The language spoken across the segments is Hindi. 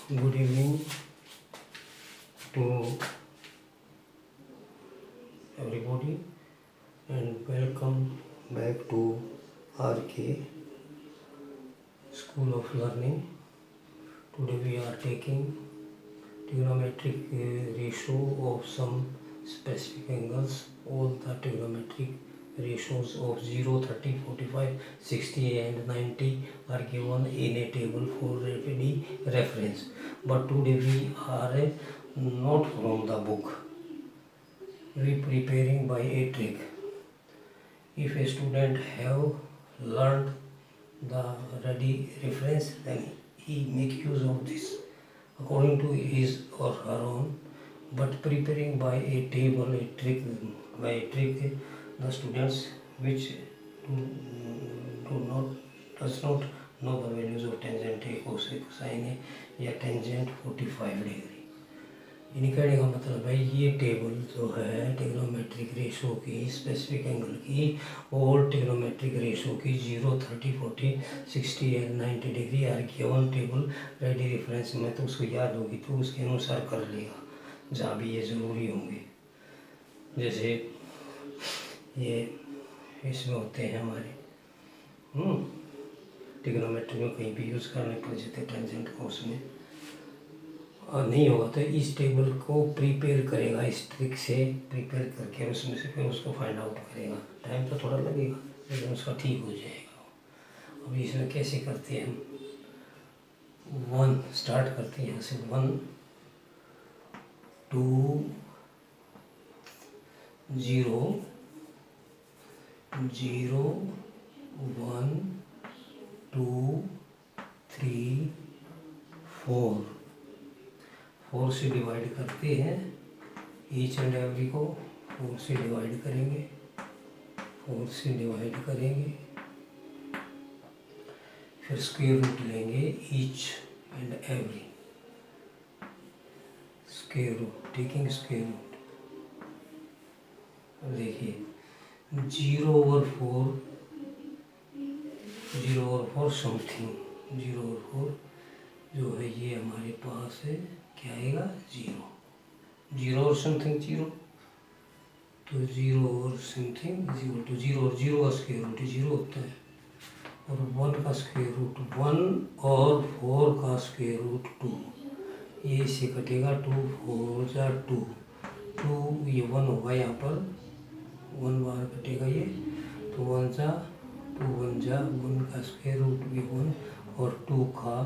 Good evening to everybody and welcome back to RK School of Learning. Today we are taking trigonometric ratio of some specific angles. All the trigonometric ratios of 0, 30, 45, 60 and 90 are given in a table for ready reference. But today we are not from the book. We preparing by a trick. If a student have learned the ready reference, then he make use of this according to his or her own. But preparing by a table, a trick, by a trick, the students which does not know the values of tangent a, cosec, sin a या tangent 45 डिग्री। इन कहने का मतलब है ये टेबल जो है ट्रिग्नोमेट्रिक रेशो की, स्पेसिफिक एंगल की और ट्रिग्नोमेट्रिक रेशो की 0, 30, 40, 60 and 90 degree are given table ready reference में, तो उसको याद होगी तो उसके अनुसार कर लेगा जहाँ भी ये ज़रूरी होंगे। जैसे ये इसमें होते हैं हमारे ट्रिग्नोमेट्री में कहीं भी यूज़ करने पड़ जाते टेंजेंट कोर्स में, और नहीं होगा तो इस टेबल को प्रिपेयर करेगा, इस ट्रिक से प्रिपेयर करके उसमें से फिर उसको फाइंड आउट करेगा। टाइम तो थोड़ा लगेगा लेकिन उसका ठीक हो जाएगा। अब इसमें कैसे करते हैं हम, 1 स्टार्ट करते हैं यहाँ से, 1 2 0 0 1 2 3 4 4 से डिवाइड करते हैं, ईच एंड एवरी को 4 से डिवाइड करेंगे, 4 से डिवाइड करेंगे, फिर स्क्वायर रूट लेंगे each and every, square root taking square root. अब देखिए 0/4 समथिंग, 0/4 जो है ये हमारे पास है, क्या आएगा 0 और समथिंग 0, तो 0 और समथिंग इज इक्वल टू 0 और 0 का स्क्वायर रूट 0 होता है, और 1 का स्क्वायर रूट 1 और 4 का स्क्वायर रूट 2, ये इससे कटेगा 2 4 जा 2, ये 1 होगा यहाँ पर, 1 बार कटेगा ये, तो 1 जा 2 1 जा 1 का स्क्वायर रूट भी 1 और 2 का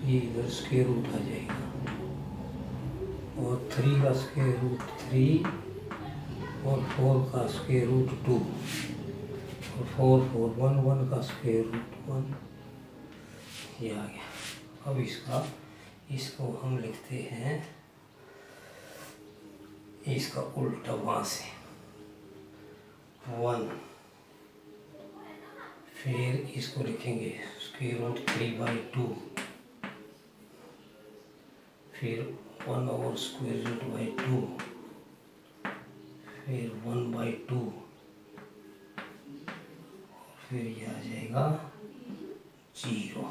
ये इधर स्क्वायर रूट आ जाएगा, और 3 का स्क्वायर रूट 3 और 4 का स्क्वायर रूट 2 और 4 4 1 1 का स्क्वायर रूट 1, ये आ गया। अब इसको हम लिखते हैं इसका उल्टा वहाँ से 1, फिर इसको लिखेंगे स्क्वायर रूट 3/2, फिर 1 ओवर स्क्वायर रूट बाई 2, फिर 1/2, फिर ये आ जाएगा 0।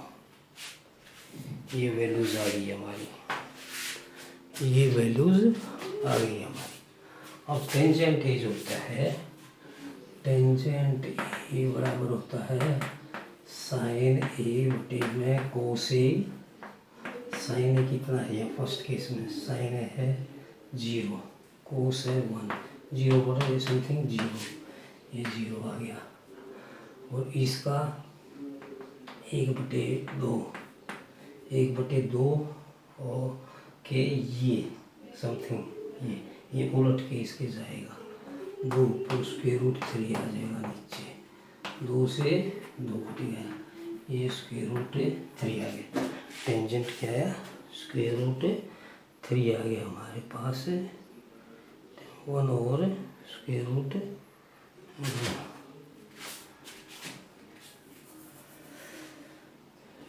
ये वैल्यूज आ गई हमारी, ये वैल्यूज आ गई हमारी। अब टेंजेंट ए जो होता है, टेंजेंट ए बराबर होता है साइन ए बटे में कोस ए। साइन ए कितना है यहाँ फर्स्ट केस में, साइन ए है 0, कोस है 1, 0 बटे समथिंग 0, ये 0 आ गया, और इसका 1/2 और के ये समथिंग ये उलट के इसके जाएगा 2 पर स्क्वायर रूट 3 आ जाएगा नीचे, 2 से 2 कट गया, ये स्क्वायर रूट 3 आ गया। टेंजेंट क्या है, स्क्वायर रूट 3 आ गया हमारे पास, 1 ओवर स्क्वायर रूट,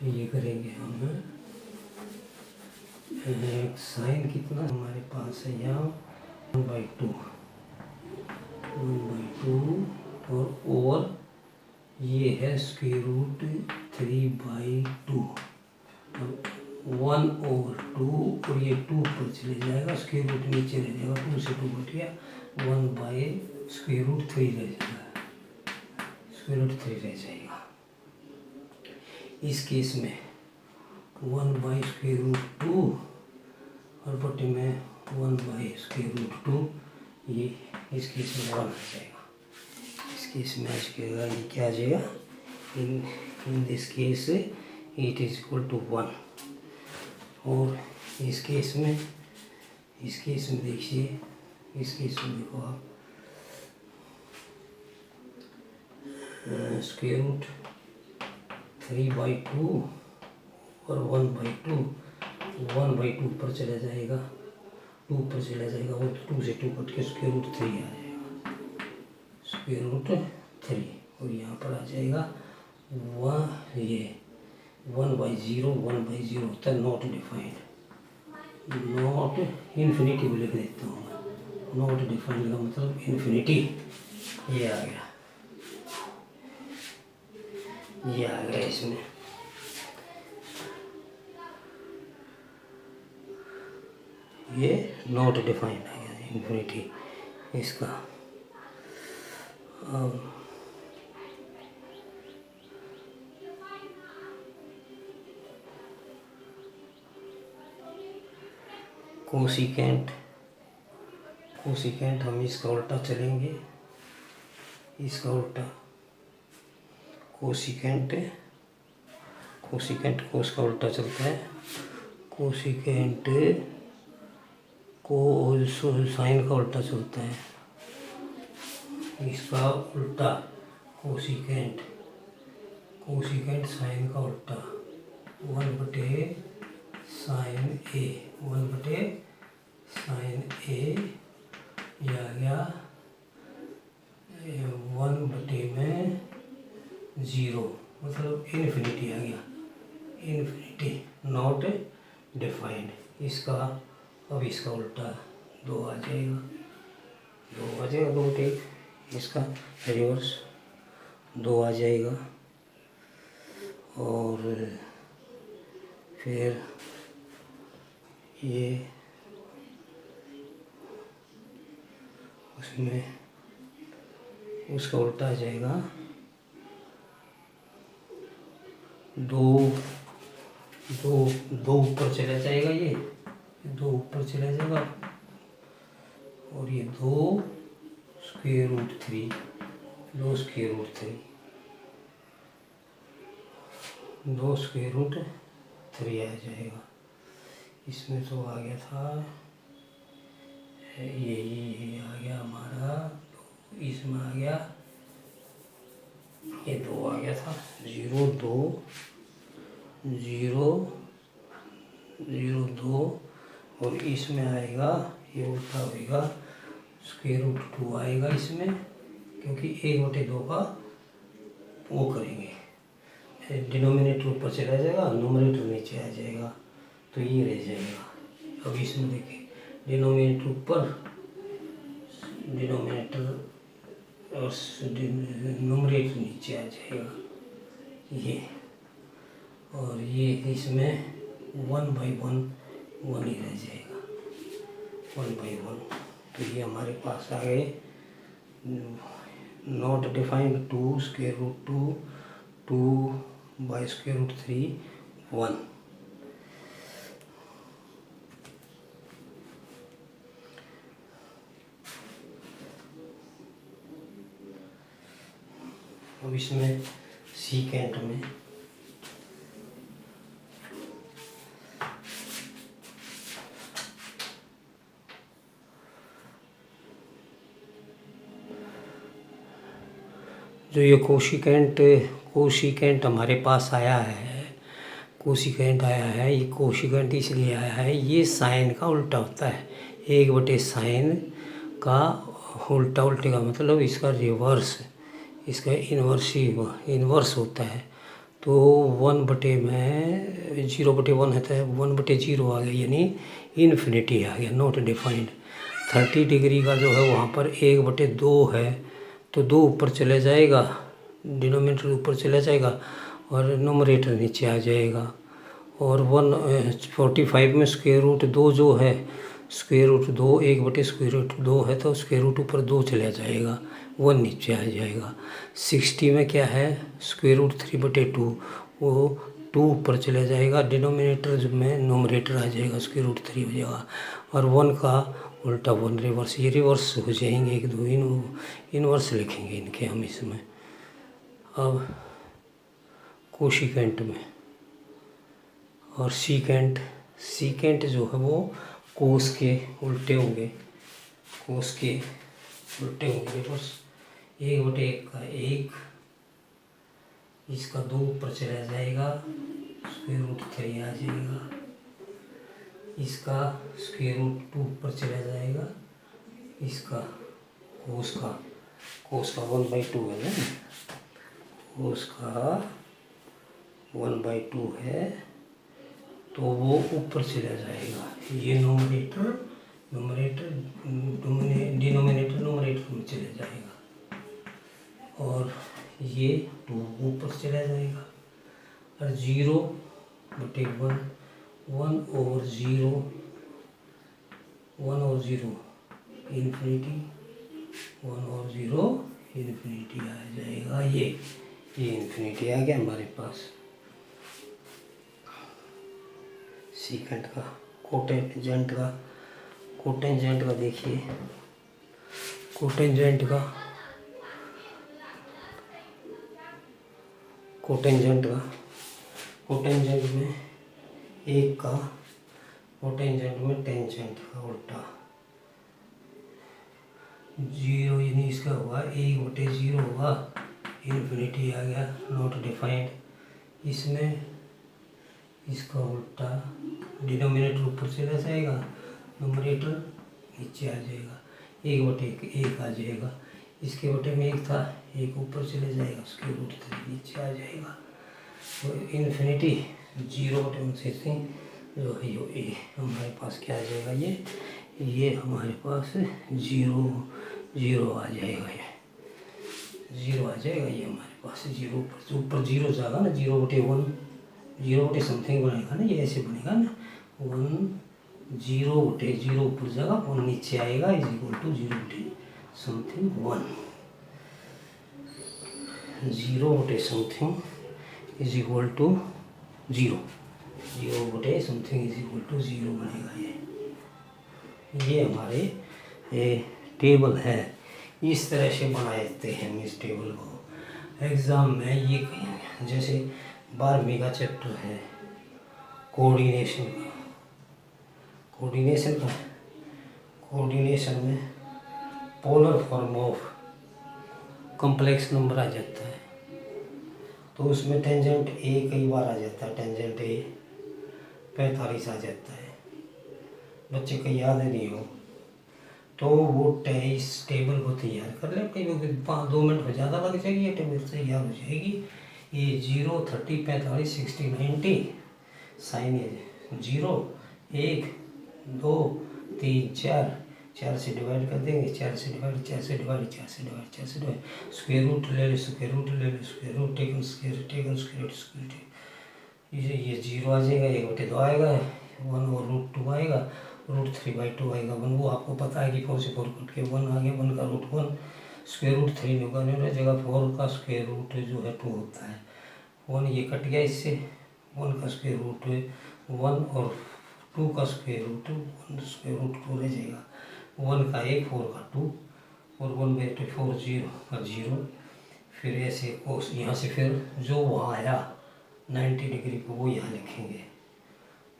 ये करेंगे हम। साइन कितना हमारे पास है यहाँ 1/2 और ओवर ये है स्क्वायर रूट 3/2, 1/2 और ये 2 पर चले जाएगा, स्क्वायर रूट नीचे रह जाएगा, 2 से 2 कट गया, 1/√3 रह जाएगा, √3 रह जाएगा। इस केस में 1/√2 और बटे में 1/√2, ये इस केस में 1 आ जाएगा। इस केस में आज के ये क्या आ जाएगा, in this case it is equal to 1। और इस केस में देखिए, इस केस में देखो आप, √3/2 और 1/2 पर चला जाएगा, 2 पर चला जाएगा, और 2 से 2 कट के √3 आ जाएगा, √3। और यहाँ पर आ जाएगा ये 1/0 होता है, नॉट डिफाइंड, नॉट इन्फिनिटी को लिख देता हूँ मैं, नॉट डिफाइंड का मतलब इन्फिनिटी। ये आ गया, इसमें ये नॉट डिफाइंड आ गया, इन्फिनिटी इसका। कोसिकेंट हम इसका उल्टा चलेंगे, इसका उल्टा कोसिकेंट कोस का उल्टा चलता है, कोसिकेंट साइन का उल्टा चलता है, इसका उल्टा कोसिकेंट साइन का उल्टा 1/sin A, ये आ गया 1/0, मतलब इन्फिनिटी आ गया, इन्फिनिटी नॉट डिफाइंड। इसका अब इसका उल्टा 2 आ जाएगा, 2 टेक, इसका रिवर्स 2 आ जाएगा। और फिर ये उसमें उसका उल्टा आ जाएगा, 2 ऊपर चला जाएगा, ये 2 ऊपर चला जाएगा, और ये 2 √3 √3 आ जाएगा। इसमें तो आ गया था, ये आ गया हमारा, इसमें आ गया, ये 2 आ गया था, 0 2 और इसमें आएगा, ये उल्टा होएगा, √2 आएगा इसमें, क्योंकि 1/2 का वो करेंगे, डिनोमिनेटर ऊपर चला जाएगा, न्यूमरेटर नीचे आ जाएगा, तो ये रह जाएगा। अब इसमें देखिए, डिनोमिनेटर ऊपर, डिनोमिनेटर और न्यूमरेटर नीचे आ जाएगा, ये। और ये इसमें 1/1 ही रह जाएगा, 1/1। तो ये हमारे पास आ गए नॉट डिफाइंड 2 √2 2/√3 1। अब इसमें सीकेंट में जो ये कोशिकेंट हमारे पास आया है, ये कोशिकेंट इसलिए आया है, ये साइन का उल्टा होता है, 1/sin का उल्टे का मतलब इसका रिवर्स, इसका इन्वर्स होता है। तो 0/1 होता है, 1/0 आ गया, यानी इन्फिनिटी आ गया, नॉट डिफाइंड। 30 डिग्री का जो है वहाँ पर 1/2 है, तो 2 ऊपर चले जाएगा, डिनोमिनेटर ऊपर चला जाएगा और न्यूमरेटर नीचे आ जाएगा। और 145 में स्क्वायर रूट 2 जो है, स्क्वायर रूट 2 1/2 स्क्वायर रूट 2 है तो स्क्वायर रूट ऊपर 2 चला जाएगा, 1 नीचे आ जाएगा। 60 में क्या है, स्क्वायर रूट 3/2 वो 2 ऊपर चला जाएगा, डिनोमिनेटर में नोमरेटर आ जाएगा, स्क्वायर रूट 3 हो जाएगा। और 1 का उल्टा 1 रिवर्स, ये रिवर्स हो जाएंगे, 1 2 इनवर्स लिखेंगे इनके हम इसमें। अब कोशिकेंट में और सीकेंट जो है वो कोस के उल्टे होंगे, कोस के उल्टे होंगे रिवर्स। 1/1 का 1, इसका 2 ऊपर चला जाएगा, स्क्वायर रूट 3 आ जाएगा। इसका स्क्वायर रूट 2 ऊपर चला जाएगा, इसका कोस का 1/2 है ना, कोस का 1/2 है तो वो ऊपर चला जाएगा। ये डिनोमिनेटर नोमरेटर में चला जाएगा और ये 2 ऊपर चला जाएगा। और 0/1 1 और 0 इन्फिनिटी, 1 और 0 इन्फिनिटी आ जाएगा। ये इन्फिनिटी आ गया हमारे पास। सीकेंट का कोटेंजेंट का देखिए, कोटेंजेंट में 1 का कोटेंजेंट में टेंजेंट का उल्टा 0, यानी इसका हुआ 1/0 हुआ, इन्फिनिटी आ गया, नॉट डिफाइंड। इसमें इसका उल्टा डिनोमिनेटर ऊपर चला जाएगा, नोमरेटर नीचे आ जाएगा, 1/1 आ जाएगा। इसके बटे में 1 था, 1 ऊपर चले जाएगा, उसके रूट 3 नीचे आ जाएगा। तो इन्फिनिटी 0/1 जो है ये हमारे पास क्या आ जाएगा, ये हमारे पास 0 आ जाएगा, ये 0 आ जाएगा। ये हमारे पास 0 ऊपर 0 जाएगा ना, 0/1 0 समथिंग बनेगा ना, ये ऐसे बनेगा ना, 1 0/0 ऊपर जाएगा, 1 नीचे आएगा, is equal to 0 something 1, 0 something is equal to 0 something is equal to 0 बनेगा। ये हमारे टेबल है, इस तरह से बनाते हैं हम इस टेबल को। एग्ज़ाम में ये कहीं जैसे 12वीं का चैप्टर है कोऑर्डिनेशन में polar form of complex number आ जाता है, तो उसमें टेंजेंट ए कई बार आ जाता है, टेंजेंट ए 45 आ जाता है। बच्चे को याद नहीं हो तो वो इस टेबल को तैयार कर ले, कई 2 मिनट में ज़्यादा लग जाएगी, ये टेबल तैयार हो जाएगी। ये 0 30 45 60 90 साइन है 0 1 2 3 4 से डिवाइड कर देंगे, 4 से डिवाइड स्क्वायर रूट ले लो, square root taken square root ये 0 आ जाएगा, 1/2 आएगा, 1 और √2 आएगा, √3/2 आएगा 1। वो आपको पता है कि 4 से 4 कट के 1 आ गया, 1 का √1 स्क्वायर रूट 3 में होगा, नहीं जगह 4 का स्क्वायर रूट जो है 2 होता है, 1 ये कट गया, इससे 1 का स्क्वायर रूट 1 और 2 का स्क्वायर रूट 1 स्क्वायर रूट 2 रह जाएगा, 1 का 1 4 का 2 और 1/4 0 का 0। फिर ऐसे कोस यहाँ से फिर जो वहाँ आया 90 डिग्री को वो यहाँ लिखेंगे,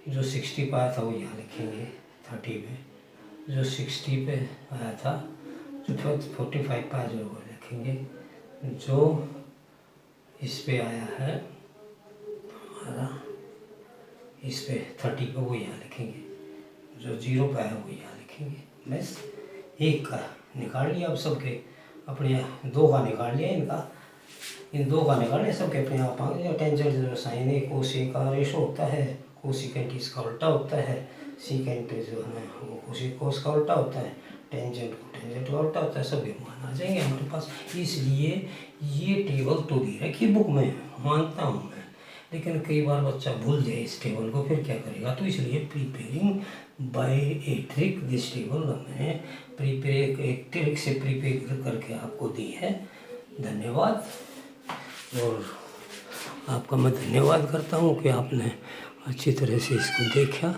जो 60 पे आया था वो यहाँ लिखेंगे 30 पे, जो 60 पे आया था जो 45 पे आया जो वो लिखेंगे, जो इस पे आया है हमारा इस पे 30 पे वो यहाँ लिखेंगे, जो 0 पे आया वो यहाँ लिखेंगे। बस एक का निकाल लिया, अब सबके अपने 2 का निकाल लिया, इन 2 का निकाल लिया, सबके अपने आप आ गए। टेंजेंट जो साइन ए कोस ए का रेशो होता है, कोसिकेंट इसका उल्टा होता है, सीकेंट जो है वो कोस का उल्टा होता है, टेंजेंट का उल्टा होता है, सब मान आ जाएंगे हमारे पास। इसलिए ये टेबल तो दी रखी बुक में, मानता हूँ मैं, लेकिन कई बार बच्चा भूल जाए इस टेबल को, फिर क्या करेगा। तो इसलिए preparing by a trick this table हमने प्रिपेयर एक ट्रिक से प्रिपेयर करके आपको दी है। धन्यवाद। और आपका मैं धन्यवाद करता हूँ कि आपने अच्छी तरह से इसको देखा,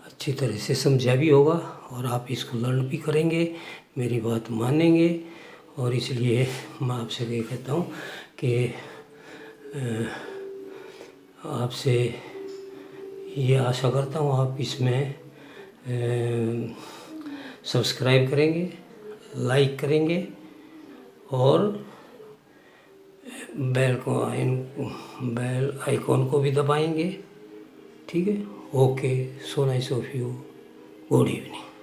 अच्छी तरह से समझा भी होगा और आप इसको लर्न भी करेंगे, मेरी बात मानेंगे। और इसलिए मैं आपसे ये कहता हूँ कि आपसे ये आशा करता हूँ आप इसमें सब्सक्राइब करेंगे, लाइक करेंगे और बेल आइकॉन को भी दबाएंगे। ठीक है, okay, so nice of you, good evening.